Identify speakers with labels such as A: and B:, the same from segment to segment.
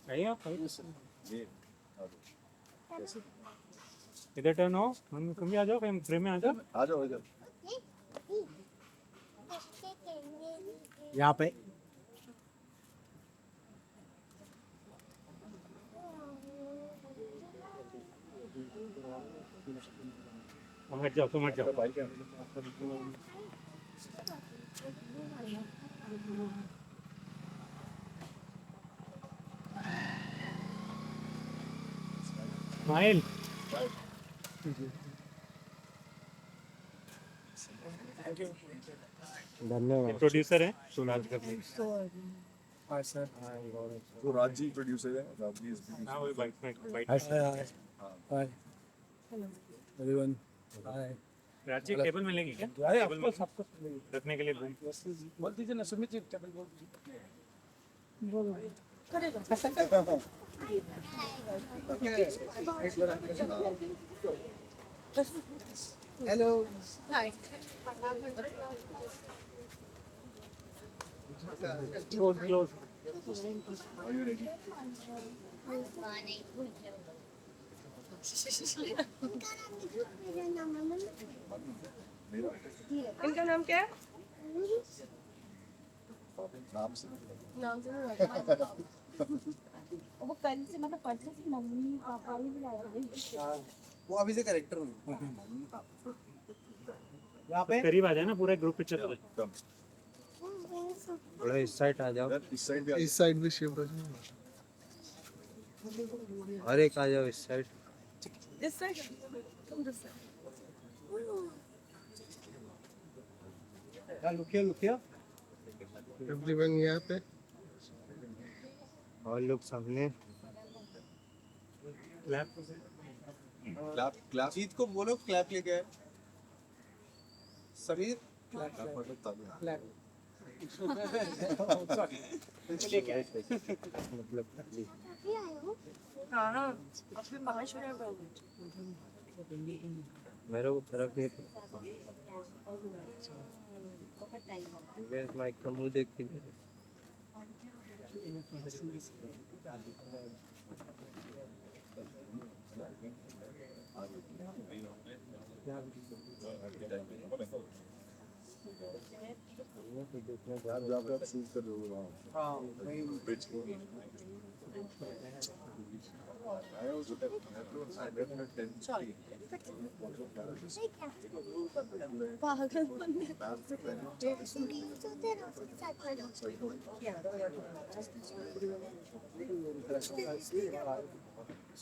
A: आइए आप आइए।
B: ये कैसे
A: इधर टर्न हो, तुम भी आ जाओ, फ्रेम में आ जाओ।
B: आ जाओ इधर
C: यहाँ पे
A: समझ जाओ समझ जाओ।
B: भाई क्या
A: स्माइल।
C: धन्यवाद।
A: प्रोड्यूसर है सुराज कपूर।
C: Hi sir.
B: वो राजी प्रोड्यूसर है राजी इज
A: हाँ वही बाइक में
C: हाय हाय हाय एवरीवन हाय।
A: राजी टेबल मिलेगी क्या?
C: अरे
A: टेबल
C: आपको सबको मिलेगी।
A: रखने के लिए रूम।
C: बोल दीजिए ना सुमित जी टेबल बोल हेलो
D: Hi.
A: Close close.
D: इनका नाम क्या है?
B: नाम से
D: नाम से नहीं पता। वो कल से मतलब परसों से मम्मी पापा ही बुलाया।
C: वो अभी से करेक्टर हूँ यहाँ पे।
A: करीब आ जाए ना, पूरा ग्रुप पिक्चर।
B: कम
C: थोड़ा इस साइड आ जाओ।
B: इस साइड भी
E: इस साइड भी शिफ्ट हो जाओ।
C: हर एक आ जाओ इस side.
D: This side. Come this side.
C: लुकिया लुकिया
E: एवरीवन यहाँ पे
C: और लोग सामने।
A: क्लैप।
B: क्लैप क्लैप
E: जीत को बोलो क्लैप लेके आए। समीर
B: क्लैप मतलब ताली
C: क्लैप मतलब
D: हाँ हाँ। अभी 5 मिनट हो गए।
C: मेरे को फर्क नहीं पड़ता। माइक का मुंह देख के
B: आप जाकर आप शूट कर रहे हो वहाँ
C: हाँ वही
B: ब्रिज को आया उस मेट्रो साइड में 10
D: पागल बंदे।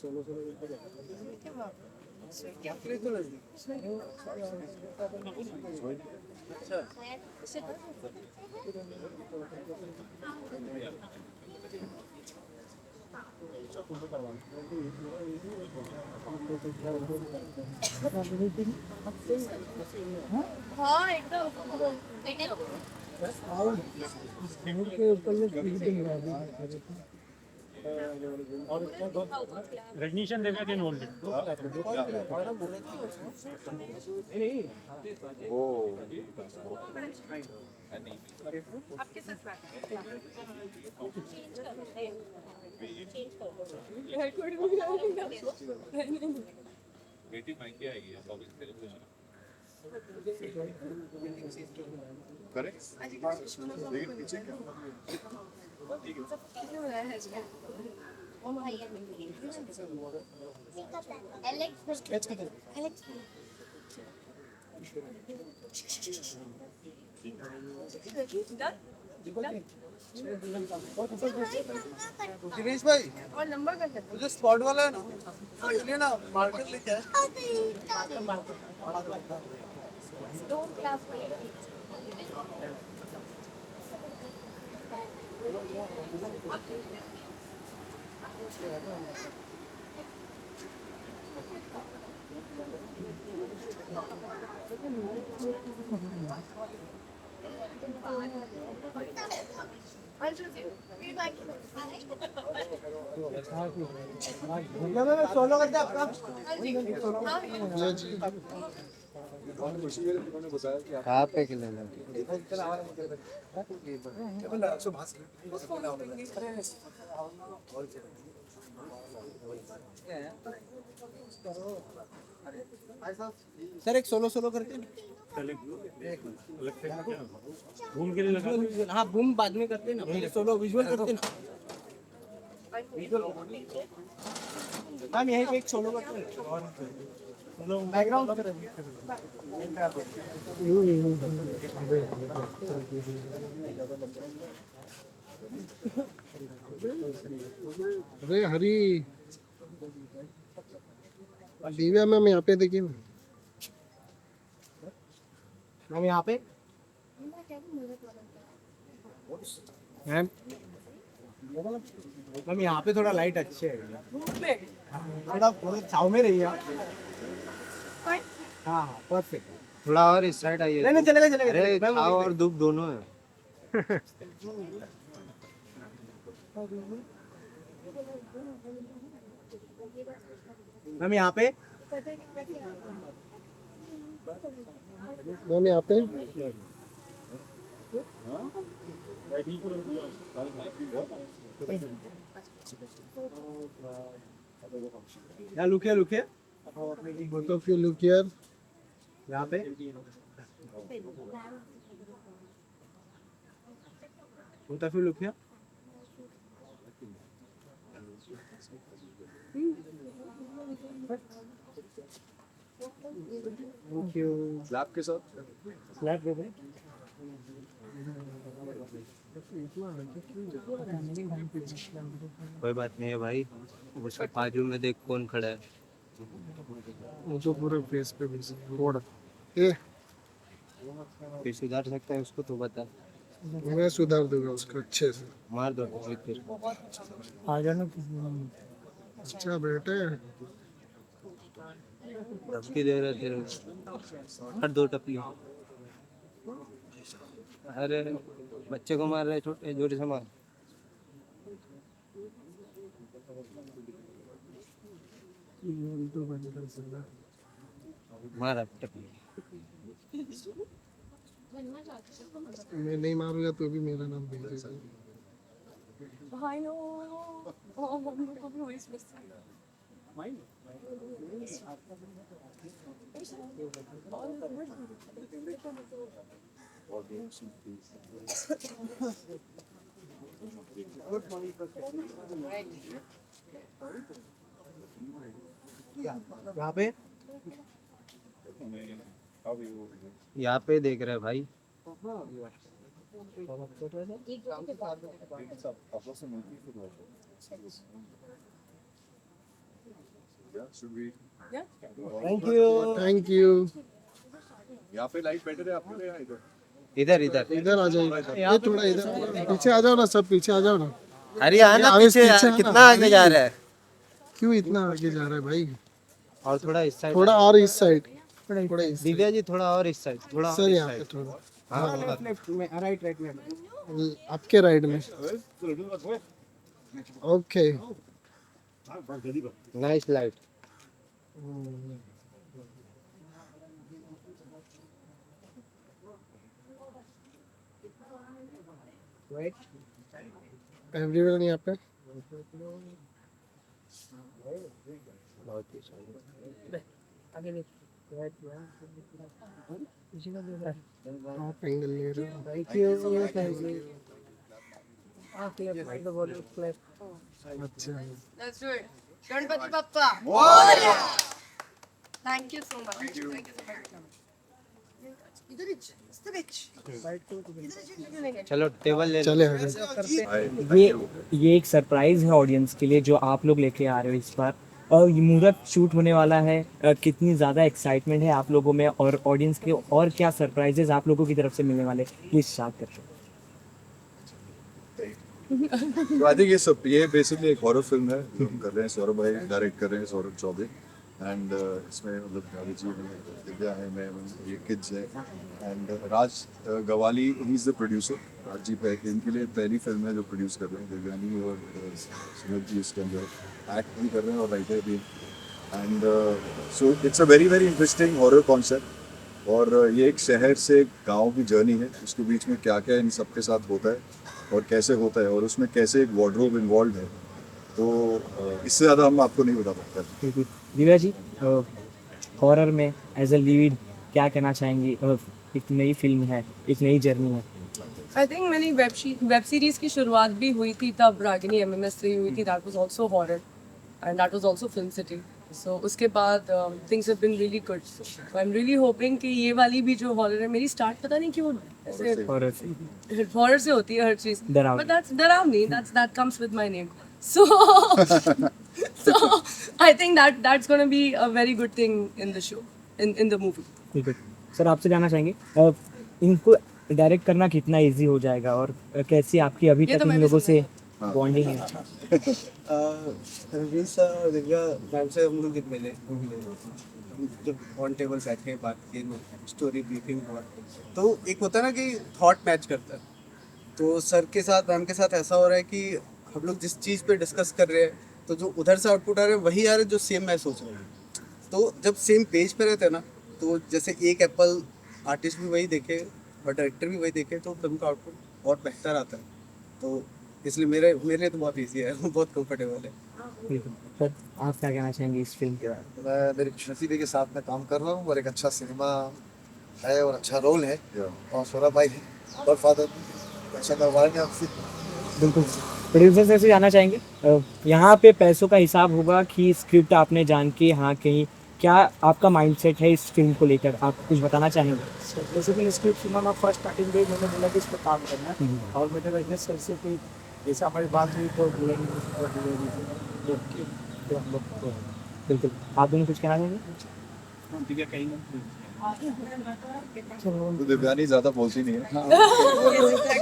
C: सोलो सोलो क्या करे तो लगी।
D: हाँ एकदम।
C: के ऊपर
A: रजनीशन देगा दिन ओनली।
B: ओ
D: आपके साथ बात
B: बेटी मायके आएगी करेक्ट लेकिन पीछे क्या
E: दिनेश भाई
D: और नंबर कर सकते
E: मुझे स्पॉट वाला है ना इसलिए ना मार्केट लेके आए।
D: Don't clap.
C: सोलो करते आपका
B: उन्होंने बताया कि
C: कहाँ पे खिलाना
E: केवल 152 सर एक सोलो सोलो करके
A: चले अलग से क्या घूम के लिए लगा
E: विजुअल, हाँ बूम बाद में करते ना, पहले सोलो विजुअल करते ना। मैम यहीं पे एक सोलो करते हैं, बैकग्राउंड
F: अरे हरी दिव्या मैम यहाँ पे देखिए ना।
E: मैम यहाँ पे मैम मैम यहाँ पे थोड़ा लाइट अच्छे है, थोड़ा थोड़ा छाव में रहिए आप। हाँ परफेक्ट।
C: थोड़ा और इस साइड आइए।
E: नहीं नहीं चलेगा चलेगा।
C: अरे
E: मैम
C: छाव और धूप दोनों है।
E: मैम यहाँ पे
F: मैम यहाँ पे
E: यहाँ लुकिए लुकिए,
F: both of you look here.
E: यहाँ पे both of you look here. Thank you.
B: Slab के साथ
A: स्लैब दे दे
C: कोई बात नहीं है भाई, उसके बाजू में देख कौन खड़ा है।
F: वो तो पूरे फेस पे भी थोड़ा ये
C: फिर सुधार सकता है उसको तो बता।
F: मैं सुधार दूंगा उसको अच्छे से।
C: मार दो फिर।
A: आ जाना
F: अच्छा बेटे
C: धमकी दे रहे तेरे हर दो टपली। अरे बच्चे को मार रहे छोटे, जोर से मार। मार अब टपली।
F: मैं नहीं मारूंगा तो भी मेरा नाम भेजेगा।
D: I know. Oh, who is missing?
E: यहाँ पे
C: यहाँ पे देख रहे भाई।
E: Thank you.
F: Thank you.
B: यहाँ पे लाइट बेटर है आपके लिए या इधर?
C: इधर इधर
F: इधर आ जाइए, ये थोड़ा इधर पीछे आ जाओ ना, सब पीछे आ जाओ ना।
C: अरे आना
F: आवेश
C: पीछे
F: पीछे
C: यार,
F: आना।
C: कितना आगे जा रहा है।
F: क्यों इतना आगे जा रहा है भाई?
C: और थोड़ा इस साइड।
F: थोड़ा और इस साइड, थोड़ा इस
C: दिव्या जी थोड़ा और इस साइड, थोड़ा
F: सर
C: और इस
F: यहाँ पे
C: साइड।
F: थोड़ा
C: हाँ
E: लेफ्ट में, राइट राइट में।
F: आपके राइट में। Okay
C: nice light.
F: एवरीवन यहाँ पे
C: बहुत ही
F: आप एंगल ले रहे हो।
E: Thank you thank you.
F: अच्छा
D: Let's do it. Ganpati Bappa. Moria. Thank you so much. Thank you so much.
C: चलो टेबल ले लो।
F: चले आगे।
G: ये एक सरप्राइज है ऑडियंस के लिए जो आप लोग लेके आ रहे हो इस बार। और ये मुहूर्त शूट होने वाला है, कितनी ज़्यादा एक्साइटमेंट है आप लोगों में और ऑडियंस के, और क्या सरप्राइजेज आप लोगों की तरफ से मिलने वाले, प्लीज स्टार्ट करते हैं।
B: तो आई थिंक ये बेसिकली एक हॉरर फिल्म है जो हम कर रहे हैं। सौरभ भाई डायरेक्ट कर रहे हैं, सौरभ चौबे। एंड इसमें मतलब गावी जी है, दिव्या है, मैं ये किड्स है। And Raj Gawali he is the producer. Raj ji इनके लिए पहली फिल्म है जो प्रोड्यूस कर रहे हैं। दिव्यानी और सुमित जी इसके अंदर एक्ट भी कर रहे हैं और राइटर भी। And so it's a very very interesting horror concept. और ये एक शहर से गाँव की जर्नी है, उसके बीच में क्या क्या इन सबके साथ होता है और कैसे होता है, और उसमें कैसे एक वार्डरोब इन्वॉल्व है। तो इससे ज़्यादा हम आपको नहीं बता सकते।
G: बिल्कुल। दिव्या जी, हॉरर में एज अ लीड क्या कहना चाहेंगी? एक नई फिल्म है, एक नई जर्नी है।
H: आई थिंक मैंने वेब सीरीज की शुरुआत भी हुई थी तब रागिनी MMS3 हुई थी, that was also horror and that was also film city. So उसके बाद things have been really good, so I am really hoping कि ये वाली भी जो हॉरर है, मेरी स्टार्ट पता नहीं क्यों ऐसे
G: हॉरर से
H: हॉरर से होती है हर चीज,
G: डरावनी।
H: बट दैट्स डरावनी, that comes with my name. So, so I think that's going to be a very good thing in the show, in the movie.
G: बिल्कुल। सर आपसे जानना चाहेंगे इनको डायरेक्ट करना कितना इजी हो जाएगा और कैसी आपकी अभी
H: ये
G: तक
H: तो मैं
G: इन
H: भी
G: लोगों से
H: समझ
G: बॉन्डिंग है?
E: रणवीर सर और दिव्या मैम से हम लोग जब मिले, जब ऑन टेबल बैठे बात की, स्टोरी ब्रीफिंग हुआ, तो एक होता है ना कि थॉट मैच करता है। तो सर के साथ मैम के साथ ऐसा हो रहा है कि हम लोग जिस चीज़ पे डिस्कस कर रहे हैं, तो जो उधर से आउटपुट आ रहा है वही आ रहा है जो सेम मैं सोच रहा हूँ। तो जब सेम पेज पे रहते हैं ना, तो जैसे एक एप्पल आर्टिस्ट भी वही देखे और डायरेक्टर भी वही देखे, तो फिल्म का आउटपुट और बेहतर आता है। तो इसलिए मेरे लिए तो बहुत ईजी है, बहुत कंफर्टेबल है।
G: बिल्कुल। सर आप क्या कहना चाहेंगे इस फिल्म के बारे में?
F: मैं मेरे नसीबे के साथ में काम कर रहा हूँ और एक अच्छा सिनेमा है और अच्छा रोल है, और सौरभ भाई गॉडफादर अच्छा करवाएंगे आपसे।
G: बिल्कुल। प्रोड्यूसर से जानना चाहेंगे यहाँ पे पैसों का हिसाब होगा कि स्क्रिप्ट आपने जान के हाँ कहीं क्या आपका माइंडसेट है इस फिल्म को लेकर, आप कुछ बताना चाहेंगे?
I: बेसिकली स्क्रिप्ट सुना ना, फर्स्ट स्टार्टिंग में मैंने बोला कि इस पर काम करना है, और मैंने रजनीश सर से कि जैसे हमारी बात हुई तो बोलेंगे तो हम लोग
G: बिल्कुल। आप दोनों कुछ कहना चाहेंगे?
I: दिव्या कहेंगे
B: तो दिव्यानी ज़्यादा बोलती नहीं है,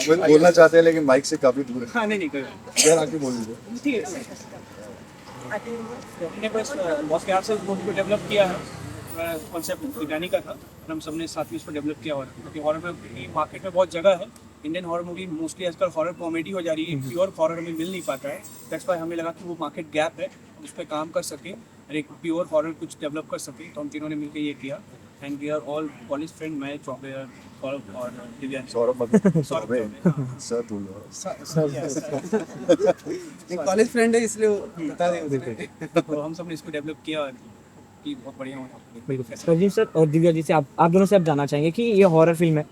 B: वो बोलना चाहते हैं लेकिन माइक से काफ़ी दूर है।
I: हाँ नहीं कर
B: यार आके बोल दीजिए।
I: ठीक है। हमने बस बहुत प्यार से उसको डेवलप किया है, कॉन्सेप्ट दिव्यानी का था और हम सबने साथ में इसको डेवलप किया हुआ है, क्योंकि हॉरर में मार्केट में बहुत जगह है। इंडियन हॉरर मूवी मोस्टली आजकल हॉरर कॉमेडी हो जा रही है, प्योर हॉरर हमें मिल नहीं पाता है। दैट्स वाई हमें लगा कि वो मार्केट गैप है, उस पर काम कर सकें और एक प्योर हॉरर कुछ डेवलप कर सकें, तो हम तीनों ने मिलकर ये किया। And we are all college friend, मैं चौबे सौरभ और दिव्या।
B: सौरभ मतलब सर बोल
E: एक कॉलेज फ्रेंड है इसलिए बता दें।
I: तो हम सब ने इसको डेवलप किया कि बहुत बढ़िया हो।
G: बिल्कुल। रजनीश सर और दिव्या जी से आप दोनों से आप जानना चाहेंगे कि ये हॉरर फिल्म है,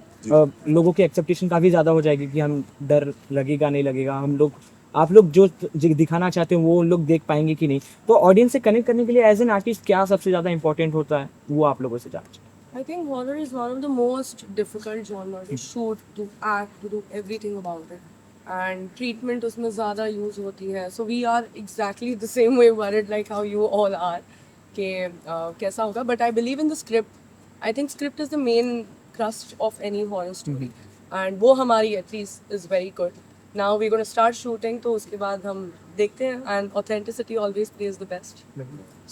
G: लोगों की एक्सेप्टेशन काफ़ी ज़्यादा हो जाएगी कि हम डर लगेगा नहीं लगेगा, हम लोग आप लोग जो दिखाना चाहते हैं वो लोग देख पाएंगे कि नहीं, तो ऑडियंस से कनेक्ट करने के लिए एज एन आर्टिस्ट क्या सबसे ज़्यादा इंपॉर्टेंट होता है वो आप लोगों से जानना चाहिए?
H: I think horror is one of the most difficult genre to shoot, to act, to do everything about it. And treatment उसमें ज़्यादा use होती है. So we are exactly the same way worried like how you all are कि कैसा होगा. But I believe in the script. I think script is the main crust of any horror story. And वो हमारी at least is very good. Now we're going to start shooting, तो उसके बाद हम देखते हैं, and authenticity always plays the best.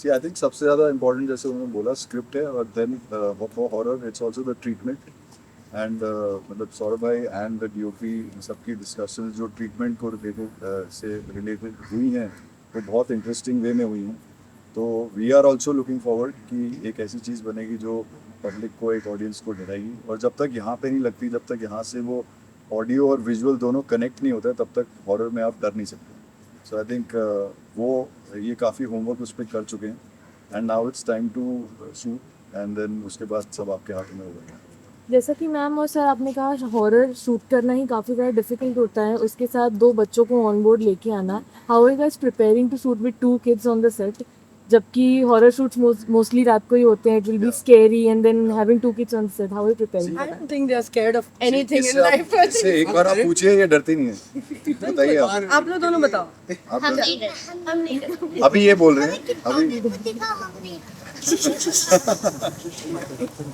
B: See, I think सबसे ज़्यादा important जैसे उन्होंने बोला स्क्रिप्ट है, और then for horror it's also the treatment and मतलब सौरभ भाई and the DOP सबकी discussions जो treatment को related हुई हैं वो बहुत interesting way में हुई हैं। तो we are also looking forward कि एक ऐसी चीज़ बनेगी जो पब्लिक को, एक ऑडियंस को डराएगी, और जब तक यहाँ पे नहीं लगती, जब तक यहाँ से वो ऑडियो और विजुअल दोनों कनेक्ट नहीं होता है, तब तक हॉरर में आप डर नहीं सकते। सो आई थिंक वो ये काफ़ी होमवर्क उस पर कर चुके हैं, and now it's time to shoot, and then उसके बाद सब आपके हाथ में होगा।
J: जैसा कि मैम और सर आपने कहा, हॉरर शूट करना ही काफ़ी ज़्यादा डिफिकल्ट होता है, उसके साथ 2 बच्चों को ऑन बोर्ड लेके आना। How are you guys preparing to shoot with 2 kids on the set, जबकि हॉरर शूट्स मोस्टली रात को ही होते हैं, it will be scary, and then having 2 kids on set, how are you preparing?
H: I don't think they are scared of anything in life.
B: इससे एक बार आप पूछिए, ये डरती नहीं है, बताइए आप।
H: आप लोग दोनों बताओ।
B: आप
D: हम नहीं डरते, हम नहीं डरते।
B: अभी ये बोल रहे हैं, अभी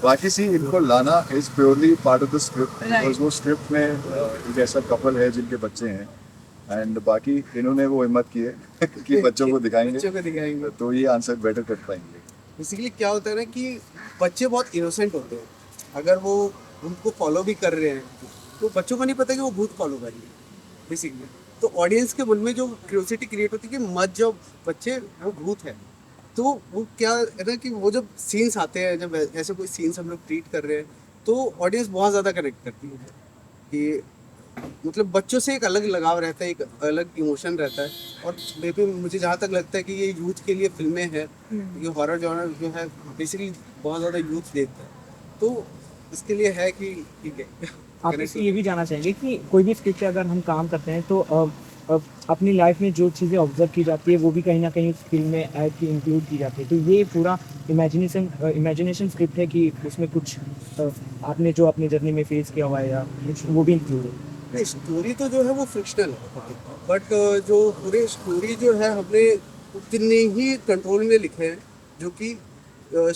B: बाकी सी इनको लाना is purely part of the script, because वो स्क्रिप्ट में एक ऐसा कपल है जिनके बच्चे हैं, एंड बाकी इन्होंने वो हिम्मत की है कि बच्चों को दिखाएंगे, तो ये आंसर बेटर कर पाएंगे।
E: बेसिकली क्या होता है ना कि बच्चे बहुत इनोसेंट होते हैं, अगर वो उनको फॉलो भी कर रहे हैं तो बच्चों को नहीं पता कि वो भूत फॉलो कर रहे हैं बेसिकली। तो ऑडियंस के मन में जो क्यूरियोसिटी क्रिएट होती है कि मत जब बच्चे वो भूत है, तो वो क्या है ना कि वो जब सीन्स आते हैं, जब ऐसे कोई सीन्स हम लोग ट्रीट कर रहे हैं, तो ऑडियंस बहुत ज़्यादा कनेक्ट करती है कि मतलब बच्चों से एक अलग लगाव रहता है, एक अलग इमोशन रहता है। और बेबी मुझे जहाँ तक लगता है कि ये यूथ के लिए फिल्में हैं, ये हॉरर जॉनर जो है बेसिकली बहुत ज़्यादा यूथ देखता है, तो इसके लिए है कि ठीक है।
G: आपसे ये भी जानना चाहेंगे कि कोई भी स्क्रिप्ट पे अगर हम काम करते हैं तो अपनी लाइफ में जो चीज़ें ऑब्जर्व की जाती है वो भी कहीं ना कहीं उस फिल्म में ऐड की इंक्लूड की जाती है, तो ये पूरा इमेजिनेशन स्क्रिप्ट है कि उसमें कुछ आपने जो अपनी जर्नी में फेस किया हुआ है या कुछ वो भी इंक्लूड है?
E: नहीं, स्टोरी तो जो है वो फ्रिक्शनल है, बट जो पूरे स्टोरी जो है हमने उतने ही कंट्रोल में लिखे हैं, जो कि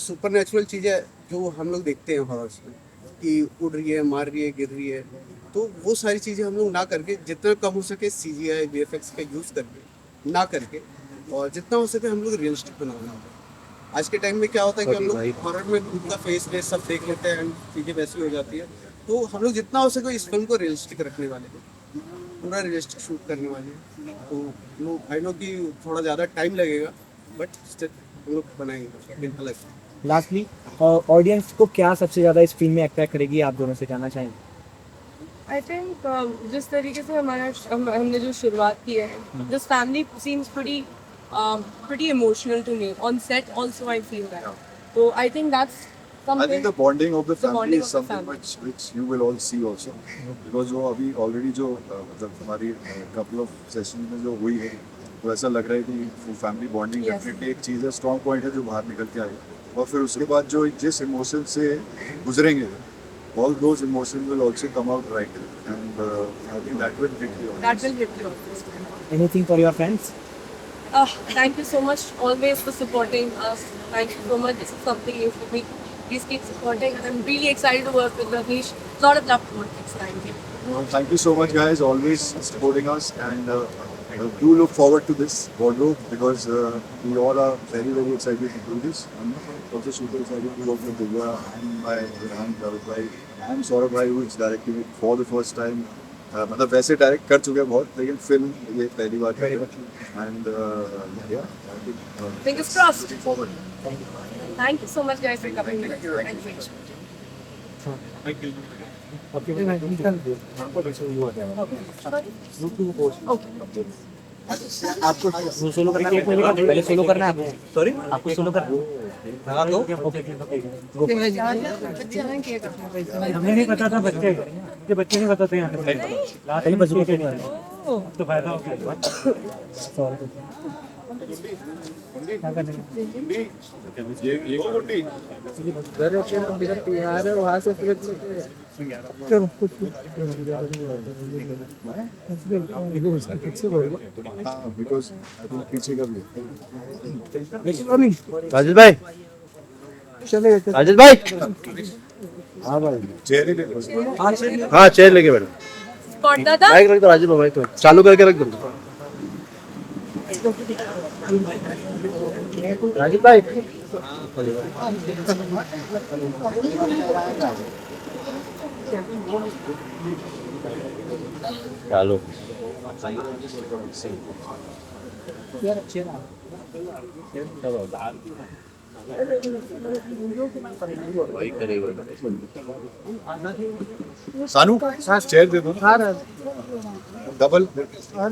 E: सुपर नेचुरल चीज़ें जो हम लोग देखते हैं हॉरर्स में कि उड़ रही है, मार रही है, गिर रही है, तो वो सारी चीज़ें हम लोग ना करके जितना कम हो सके CGI VFX का यूज़ करके ना करके, और जितना हो सके हम लोग रियलिस्टिक बनाना। आज के टाइम में क्या होता है कि हम लोग हॉरर में खुद का फेस वेस सब देख लेते हैं एंड चीज़ें वैसी हो जाती है, तो हम लोग जितना हो सके इस फिल्म को रियलिस्टिक रखने वाले हैं, पूरा रियलिस्टिक शूट करने वाले हैं। तो आई नो कि थोड़ा ज़्यादा टाइम लगेगा, बट हम लोग बनाएंगे अलग।
G: लास्टली ऑडियंस को क्या सबसे ज़्यादा इस फिल्म में अट्रैक्ट करेगी, आप दोनों से जानना चाहेंगे?
H: आई थिंक जिस तरीके से हमने जो शुरुआत की है, this family seems pretty emotional to me on set also. I feel that, so I think that's something.
B: I think the bonding of the family
H: bonding
B: is
H: of the
B: something
H: family.
B: which you will all see also, because जो अभी already जो मतलब हमारी couple of sessions में जो हुई है, तो ऐसा लग रहा है कि वो family bonding
H: Yes.
B: definitely एक चीज़ है, strong point है जो बाहर निकल के आई, और फिर उसके बाद जो जिस emotion से गुजरेंगे, all those emotions will also come out right, and I think that will hit you.
H: That will hit you.
G: Anything for your friends?
H: Thank you so much always for supporting us. Thank you so much. This is something new for me. Please keep supporting. I'm really excited to work with Ramesh. Lot of love for next time.
B: Thank you so much, guys, always supporting us, and do look forward to this wardrobe, because we all are very, very excited to do this. I'm also super excited to work with Divya and my David bhai and Saurabh bhai, who is directing it for the first time. मतलब वैसे direct कर चुके हैं बहुत, लेकिन film ये पहली बार कर रहे हैं, and
H: Fingers crossed. Thank you so much, guys, for coming. Thank you.
A: Thank you.
H: Okay.
G: आपको सोलो करना है, पहले सोलो करना है, सॉरी आपको सोलो करना है, तो
A: हमें नहीं पता था बच्चे, ये बच्चे नहीं बताते हैं
G: पहले बच्चों के
A: तो फायदा हो गया।
E: वहाँ से फिर
B: हाँ, because I think पीछे का भी
C: राजेश भाई, राजेश भाई,
B: हाँ भाई, चेयर ही ले लो।
C: हाँ चेयर लेके बैठो,
H: Spot दादा.
C: माइक रख दो राजेश भाई, तो चालू करके रख दो राजेश भाई। चालू
B: सानू चेयर दे दो, डबल कौन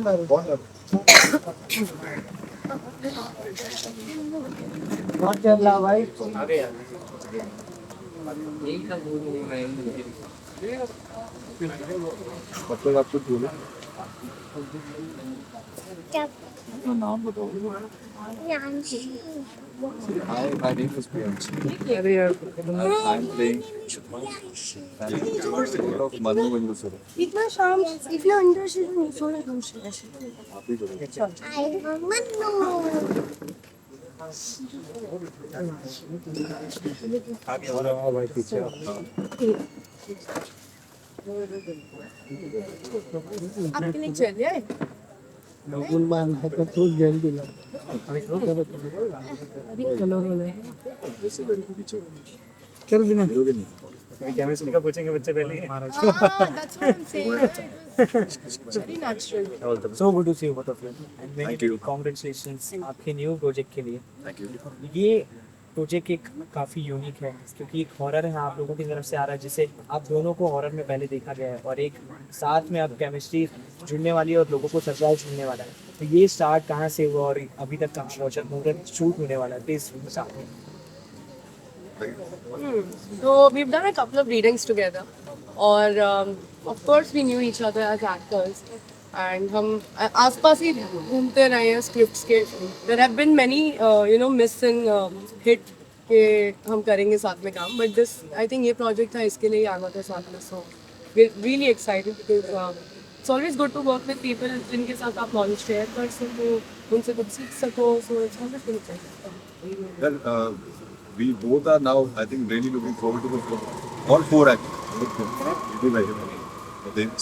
B: मतलब आपको बोलो Hi, my name is Priyansh. I'm playing of Manu Manjusura.
D: इतना शाम इतना अंदर से नहीं सोना दूर से ऐसे
B: आप ही करो।
A: भाई पीछे
H: आपके लिए चलिए.
B: चल बिना
A: केमिस्ट्री का पूछेंगे बच्चे पहले ही।
H: That's what I'm saying. Very natural.
G: So good to see you both of you,
B: Thank you.
G: Congratulations आपके न्यू प्रोजेक्ट के लिए।
B: Thank you.
G: ये प्रोजेक्ट एक काफ़ी यूनिक है क्योंकि एक हॉरर है आप लोगों की तरफ से आ रहा है जिसे आप दोनों को हॉरर में पहले देखा गया है और एक साथ में अब केमिस्ट्री जुड़ने वाली है और लोगों को सरप्राइज मिलने वाला है। तो ये स्टार्ट कहाँ से हुआ और अभी तक कहाँ पहुँचा, मुहूर्त शूट होने वाला है, प्लीज़ बताओ।
H: So we've done a couple of readings together, और of course we knew each other as actors, and हम आसपास ही घूमते रहे हैं स्क्रिप्ट्स के। There have been many miss and hit के हम करेंगे साथ में काम, but this I think ये project था, इसके लिए ही आना था साथ में। So we're really excited because it's always good to work with people जिनके साथ आप knowledge share कर सको, उनसे कुछ सीख सको, so it's always good to
B: Well, we both are now, I think, really looking forward to the film. All four actually.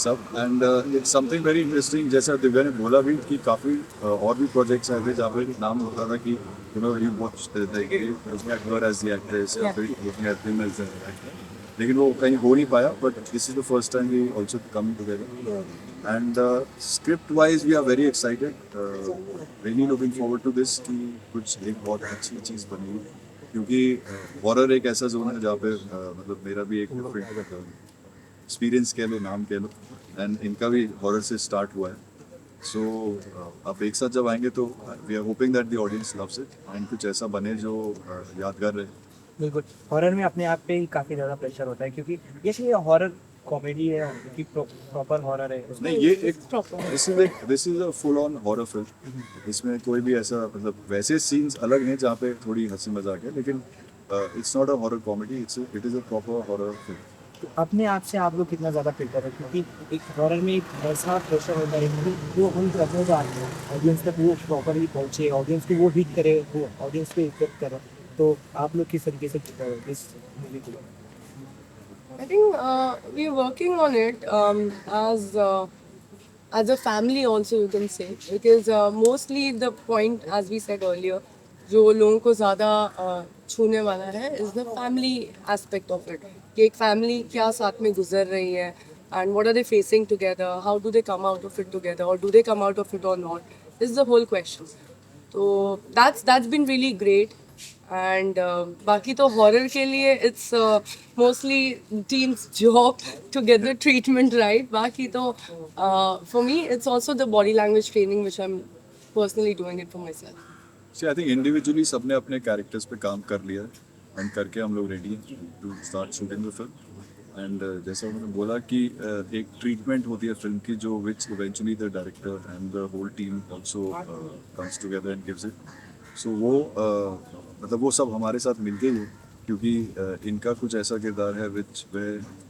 B: सब and it's something very interesting. जैसा दिव्या ने बोला भी कि काफ़ी और भी प्रोजेक्ट्स आए थे जहाँ पे नाम होता था कि you watch looking at her as the actress या फिर looking at him as the actor, लेकिन वो कहीं हो नहीं पाया। But this is the first time we also coming together and script wise we are very excited, really looking forward to this कि कुछ एक बहुत अच्छी चीज़ बनी, क्योंकि हॉरर एक ऐसा जोन है जहाँ पे मतलब मेरा भी एक डिफरेंट एक्सपीरियंस कह लो, नाम कह लो, एंड इनका भी हॉरर से स्टार्ट हुआ है। सो आप एक साथ जब आएंगे तो we are hoping that the audience loves it and कुछ ऐसा बने जो यादगार रहे।
G: बिल्कुल, हॉरर में अपने आप पे ही काफ़ी ज़्यादा प्रेशर होता है क्योंकि ये हॉरर कॉमेडी है कि प्रॉपर हॉरर है उसमें।
B: नहीं, ये एक this is a full on horror film. इसमें कोई भी ऐसा मतलब वैसे सीन्स अलग हैं जहाँ पे थोड़ी हंसी मजाक है, लेकिन it's not a horror comedy, it is a proper horror film.
G: तो अपने आप से आप लोग कितना ज़्यादा प्रिपेयर है क्योंकि एक हॉरर में एक ऐसा प्रेशर होता है कि वो हम करने जा रहे हैं ऑडियंस तक वो प्रॉपरली पहुँचे, ऑडियंस को वो हिट करे, वो ऑडियंस को इफेक्ट करे। तो आप लोग किस तरीके से प्रिपेयर हो इस मूवी के लिए?
H: I think we're working on it as a family also, you can say, because mostly the point, as we said earlier, जो लोगों को ज़्यादा छूने वाला है is the family aspect of it, कि एक family क्या साथ में गुजर रही है and what are they facing together, how do they come out of it together or do they come out of it or not, is the whole question. So that's been really great. And बाकी तो horror के लिए it's mostly teens job to get the treatment right. बाकी तो for me it's also the body language training which I am personally doing it for my self.
B: See, I think individually सबने अपने characters पे काम कर लिया है and करके हम लोग रेडी हैं to start shooting the film. And जैसा उन्होंने बोला कि एक ट्रीटमेंट होती है फिल्म की जो which eventually the director and the whole team also comes together and gives it. So वो मतलब वो सब हमारे साथ मिलके ही है, क्योंकि इनका कुछ ऐसा किरदार है which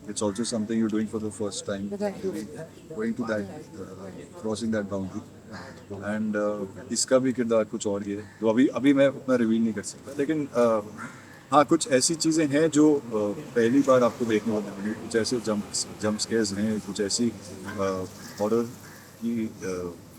B: it's also something you doing for the first time, going to that crossing that boundary. And इसका भी किरदार कुछ और ही है तो अभी मैं उतना रिवील नहीं कर सकता, लेकिन हाँ कुछ ऐसी चीज़ें हैं जो पहली बार आपको देखने को मिलेंगी, कुछ ऐसे जंप स्केयर्स हैं, कुछ ऐसी हॉरर की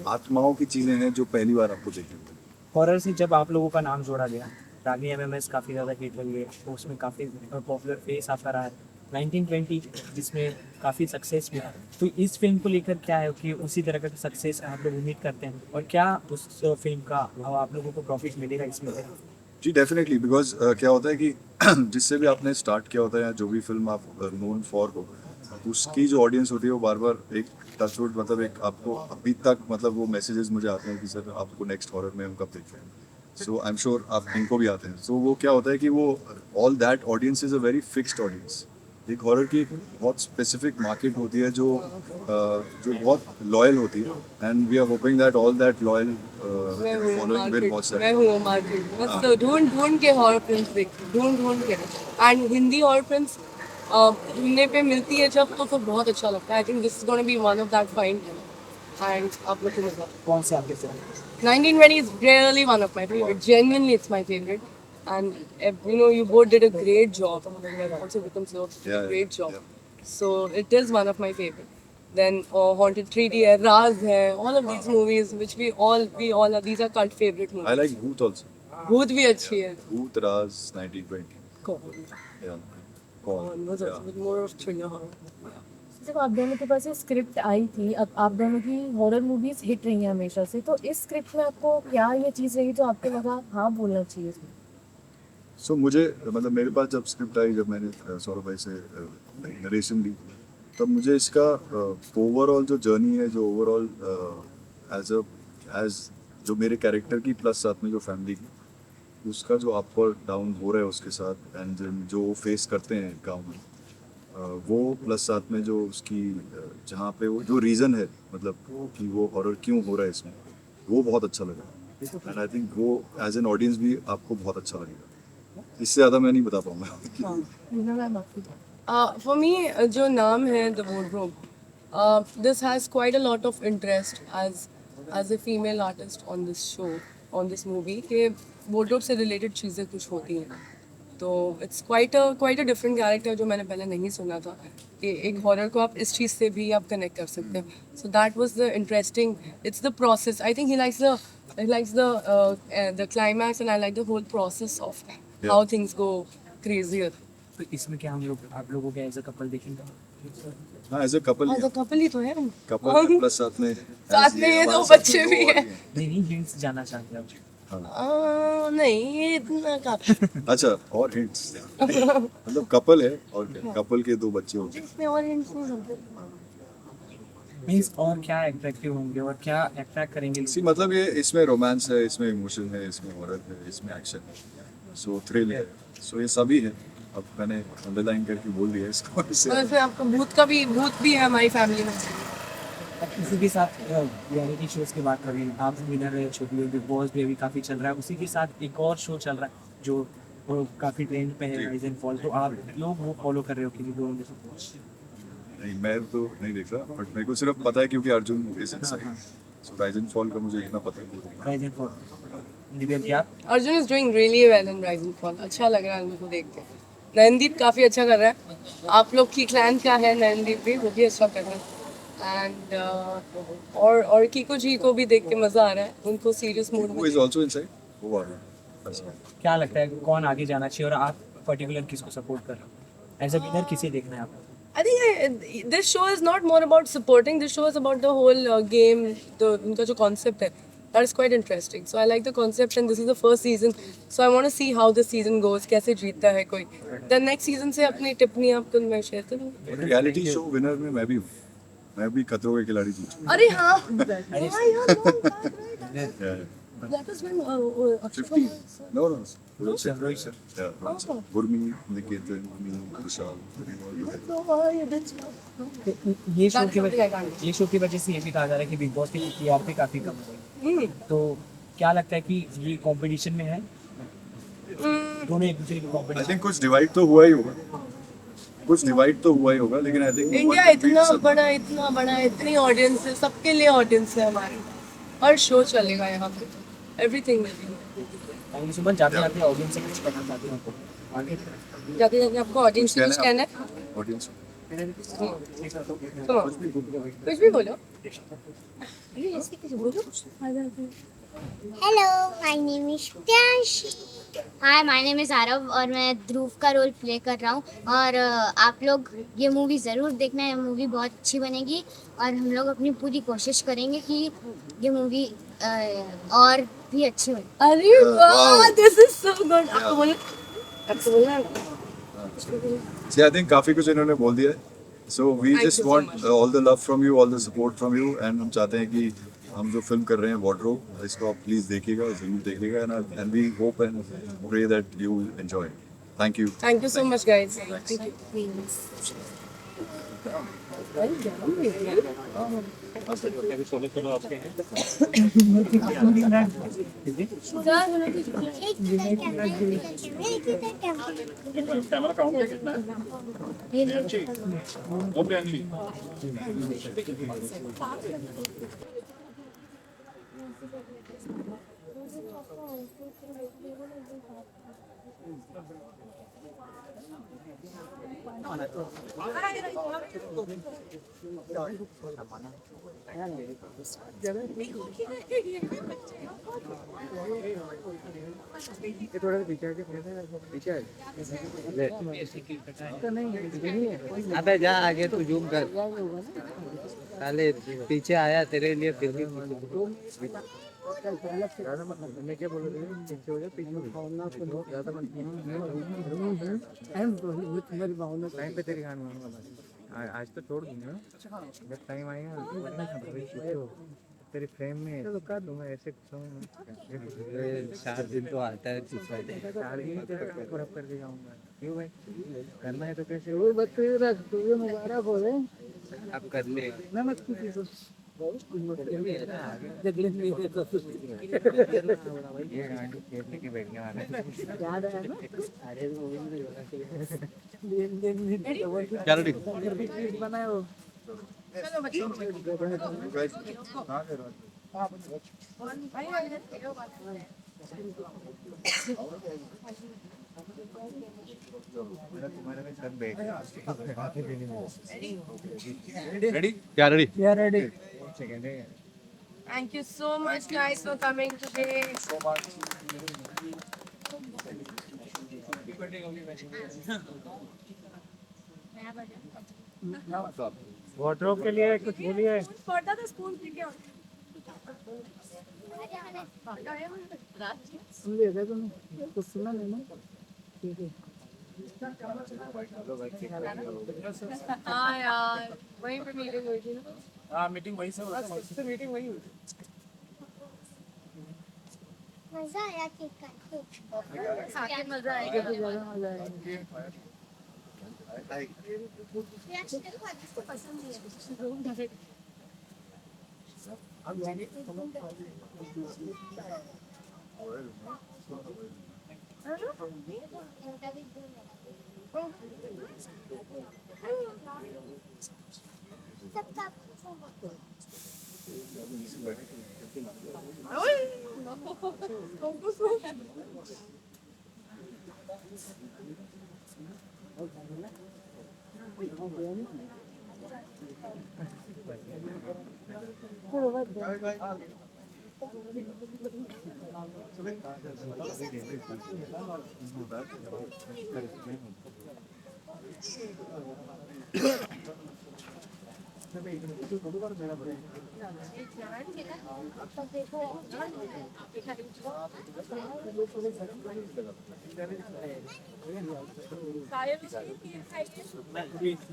B: आत्माओं की चीज़ें हैं जो पहली बार आपको देखने को मिलेंगी।
G: हॉरर से जब आप लोगों का नाम जोड़ा गया, रागी एमएमएस काफ़ी ज़्यादा हिट हुई है, तो उसमें काफ़ी पॉपुलर फेस आपका रहा है 1920 जिसमें काफ़ी सक्सेस मिला। तो इस फिल्म को लेकर क्या है कि उसी तरह का सक्सेस आप लोग उम्मीद करते हैं और क्या उस फिल्म का अब आप लोगों को प्रॉफिट मिलेगा इसमें?
B: जी डेफिनेटली, बिकॉज क्या होता है कि जिससे भी आपने स्टार्ट किया होता है या जो भी फिल्म आप नोन फॉर हो, उसकी जो ऑडियंस होती है वो बार बार एक टचवुड मतलब एक आपको अभी तक मतलब वो मैसेजेस मुझे आते हैं कि सर आपको नेक्स्ट हॉरर में हम कब देख रहे हैं। सो आई एम श्योर आप इनको भी आते हैं। सो वो क्या होता है कि वो all that audience is a very fixed audience. एक हॉरर की बहुत स्पेसिफिक मार्केट होती है जो बहुत लॉयल होती है and we are hoping that all that loyal following will watch that.
H: मैं हूँ मार्केट, बस तो ढूंढ के हॉरर फिल्म्स देखती, ढूंढ के। एंड हिंदी हॉरर फिल्म्स ढूंढने पे मिलती है जब तो बहुत अच्छा लगता है। I think this is gonna be one of that find and आप लोग को मजा।
G: कौन से आपके film?
H: 1920 is really one of my favorite. Genuinely, it's my favorite. And you both did a great job. Also, Vikram sir did a great job. So it is one of my favorite. Then Haunted 3D hai, Raz hai, all of these movies which we all are. These are cult favorite movies.
B: I like Bhoot also.
H: Bhoot भी अच्छी है.
B: Bhoot, Raz, 1920.
H: Cool.
B: Yeah.
H: Was also with more of thriller horror.
J: जब आप दोनों के पास ये script I थी, अब आप दोनों की हॉरर मूवीज हिट रही हैं हमेशा से, तो इस स्क्रिप्ट में आपको क्या ये चीज़ रही जो आपको लगा हाँ बोलना चाहिए?
B: सो मुझे मतलब मेरे पास जब स्क्रिप्ट आई, जब मैंने सौरभ भाई से नरेशन ली, तब मुझे इसका ओवरऑल जो जर्नी है, जो ओवरऑल एज जो मेरे कैरेक्टर की प्लस साथ में जो फैमिली की, उसका जो अप और डाउन हो रहा है उसके साथ, एंड जो फेस करते हैं गाँव में, वो प्लस साथ में जो उसकी जहाँ पे वो जो रीज़न है, मतलब कि वो हॉरर क्यों हो रहा है इसमें, वो बहुत अच्छा लगा। एंड आई थिंक वो एज एन ऑडियंस भी आपको बहुत अच्छा लगेगा। इससे ज़्यादा मैं नहीं बता पाऊँगा।
H: For me, जो नाम है The Wardrobe, this has quite a lot of interest as a female artist on this show, on this movie, कि wardrobe से related चीज़ें कुछ होती हैं। तो it's quite a different character जो मैंने पहले नहीं सुना था कि एक horror को आप इस चीज़ से भी आप connect कर सकते हैं। So that was the interesting. It's the process. I think he likes the climax, and I like the whole process of how things go crazier.
G: तो इसमें क्या हम लोग आप लोगों के एज अ कपल देखेंगे?
B: हाँ, एज अ कपल,
H: तो कपल ही तो है हम।
B: कपल प्लस साथ में
H: ये दो बच्चे भी हैं।
G: नहीं हिंट्स जाना चाहते हैं आप?
H: नहीं, ये इतना काफी।
B: अच्छा, और हिंट्स मतलब कपल है और कपल के 2 बच्चे होते हैं।
H: इसमें और hints नहीं होते।
G: मीन्स और क्या अट्रैक्टिव होंगे और क्या अट्रैक्ट करेंगे?
B: इसी मतलब ये इसमें रोमांस है, इसमें इमोशन है, इसमें हॉरर है, इसमें एक्शन है, सो थ्रिल है, सो ये सभी है। अब मैंने अंडरलाइन करके बोल दिया इसको।
H: और फिर आपको भूत भी है हमारी फैमिली में।
G: इसी के साथ रियलिटी शोज की बात करें, आप विनर रहे छोटी बिग बॉस भी अभी काफ़ी चल रहा है, उसी के साथ एक और शो चल रहा है जो काफ़ी ट्रेंड पे है, राइज एंड फॉल। तो आप लोग वो फॉलो कर रहे हो कि दोनों में से?
B: नहीं, मैं तो नहीं देख रहा, बट मेरे को सिर्फ पता है क्योंकि Arjun is inside, so rise and fall का मुझे इतना पता है।
G: राइज एंड फॉल निवेद क्या?
H: Arjun is doing really well in rise and fall. अच्छा लग रहा है उनको देख के। नयनदीप काफ़ी अच्छा कर रहा है। आप लोग की क्लैन का है नयनदीप भी, वो भी अच्छा कर रहा है। एंड और कीको जी को भी देख के मज़ा आ रहा है, उनको सीरियस मूड
B: Who
H: में।
B: is also inside? वो आ रहा है। अच्छा।
G: क्या लगता है कौन आगे जाना चाहिए और आप पर्टिकुलर किसको सपोर्ट कर रहे हो? एज अ विनर किसे देखना है आपको?
H: I think this show is not more about supporting. This show is about the whole game. उनका जो concept है, that is quite interesting. So I like the concept, and this is the first season. So I want to see how the season goes. कैसे जीतता है कोई? The next season से अपनी टिप्पणी आपको मैं शेयर करूँगी।
B: रियलिटी शो विनर में मैं भी हूँ। मैं भी खतरों के खिलाड़ी जीत।
H: अरे हाँ, that was when
B: 15. No. Rohit sir. Yeah, Rohit sir. Gurmi, Niketan, me, Vishal.
G: ये शो की वजह से ये भी कहा जा रहा है कि बिग बॉस की टीआरपी काफ़ी कम हो गई। तो क्या लगता है कि ये कंपटीशन में है दोनों एक दूसरे की
B: I
G: कंपटीशन?
B: think कुछ डिवाइड तो हुआ ही होगा, लेकिन I think
H: इंडिया इतना बड़ा इतनी ऑडियंस है, सबके लिए ऑडियंस है हमारी। हर शो चलेगा यहाँ पे, एवरीथिंग में।
G: Thank you so much. जाते जाते ऑडियंस से कुछ कहना चाहते हैं आपको?
H: जाते आपको ऑडियंस से कुछ कहना है?
B: ऑडियंस
H: कुछ भी बोलो।
K: Hello, my name is Priyanshi. Hi, my name is Aarav और मैं ध्रुव का रोल प्ले कर रहा हूँ। और आप लोग ये मूवी ज़रूर देखना, ये मूवी बहुत अच्छी बनेगी और हम लोग अपनी पूरी कोशिश करेंगे कि ये मूवी और भी अच्छी बने।
H: अरे वाह, दिस इज सो गुड। आपको बोलना है?
B: See, I think काफी कुछ इन्होंने बोल दिया है। So we
H: Thank
B: just
H: you so
B: want
H: much.
B: all the love from you, all the support from you, and हम चाहते हैं कि हम जो फिल्म कर रहे हैं Wardrobe, इसको आप प्लीज देखिएगा, जरूर देखिएगा, and we hope and pray that you enjoy. Thank you.
H: Thank you so much guys. Thank you.
C: अबे जा आगे, तू जूम कर। साले पीछे आया तेरे लिए फिर भी
A: टाइम पे तेरी गान मांगूंगा बस। आज तो छोड़ दूंगा जब टाइम आएगा तो तेरी फ्रेम में तुम्हें ऐसे कुछ
C: 4 दिन तो आता है कुछ
A: 4 दिन पूरा करके जाऊंगा। क्यों भाई करना है तो कैसे
C: अब कर ले
A: ये गाड़ी खेलने की बैठने वाला है।
B: चलो ठीक रेडी क्या ready
H: Thank you so much guys for coming today.
A: Wardrobe के लिए कुछ बोलिए।
H: पर्दा तो स्कूल लेके आओ। हाँ यार वहीं पे मीटिंग हुई थी ना।
I: हाँ मीटिंग वहीं से
H: मीटिंग वही हुई।
K: मजा आया केक काट
H: आके मजा आएगा।
K: के पसंद नहीं है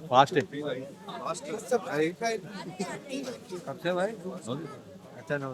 B: फास्ट है
C: कब से भाई अच्छा ना